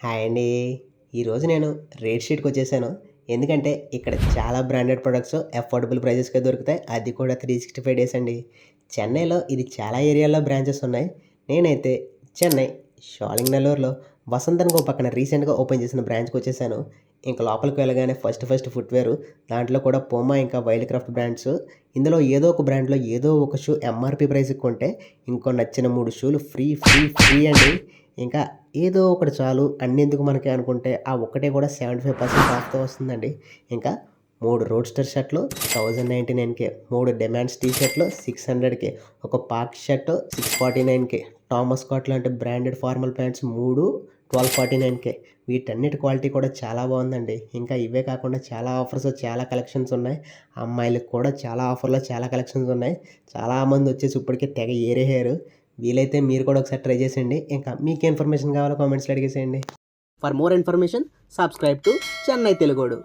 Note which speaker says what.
Speaker 1: Hi అండి. ఈరోజు నేను రేట్ షీట్‌కొచ్చేసాను. ఎందుకంటే ఇక్కడ చాలా బ్రాండెడ్ ప్రొడక్ట్స్ అఫోర్డబుల్ ప్రైజెస్‌కే దొరుకుతాయి. అది కూడా 365 డేస్ అండి. చెన్నైలో ఇది చాలా ఏరియాల్లో బ్రాంచెస్ ఉన్నాయి. నేనైతే చెన్నై షాలింగ్‌నల్లూరులో వసంత్ అండ్ కో పక్కన రీసెంట్‌గా ఓపెన్ చేసిన బ్రాంచ్‌కొచ్చేసాను. ఇంక లోపలికి వెళ్ళగానే ఫస్ట్ ఫుట్‌వేర్ దాంట్లో కూడా పూమా ఇంకా వైల్డ్ క్రాఫ్ట్ బ్రాండ్స్. ఇందులో ఏదో ఒక బ్రాండ్‌లో ఏదో ఒక షూ ఎంఆర్‌పీ ప్రైస్‌కి కొంటే ఇంకో నచ్చిన 3 షూలు ఫ్రీ అండి. ఇంకా ఏదో ఒకటి చాలు అన్నెందుకు మనకి అనుకుంటే ఆ ఒక్కటే కూడా 75% ఆఫ్‌తో వస్తుందండి. ఇంకా 3 రోడ్‌స్టర్ షర్ట్‌లు 1099కే, 3 డిమాండ్స్ టీ షర్ట్‌లు 600కే, ఒక పాక్ షర్ట్ 649కే, థామస్ స్కాట్ లాంటి బ్రాండెడ్ ఫార్మల్ ప్యాంట్స్ 3 1249కే. వీటన్నిటి క్వాలిటీ కూడా చాలా బాగుందండి. ఇంకా ఇవే కాకుండా చాలా ఆఫర్స్, చాలా కలెక్షన్స్ ఉన్నాయి. అమ్మాయిలకి కూడా చాలా ఆఫర్‌లో చాలా కలెక్షన్స్ ఉన్నాయి. చాలామంది వచ్చేసి ఇప్పటికే తెగ ఏరేసారు. వీలైతే మీరు కూడా ఒకసారి ట్రై చేసేయండి. ఇంకా మీకు ఏ ఇన్ఫర్మేషన్ కావాలో కామెంట్స్‌లో అడిగేసేయండి.
Speaker 2: For more information, subscribe to Chennai Telugodu.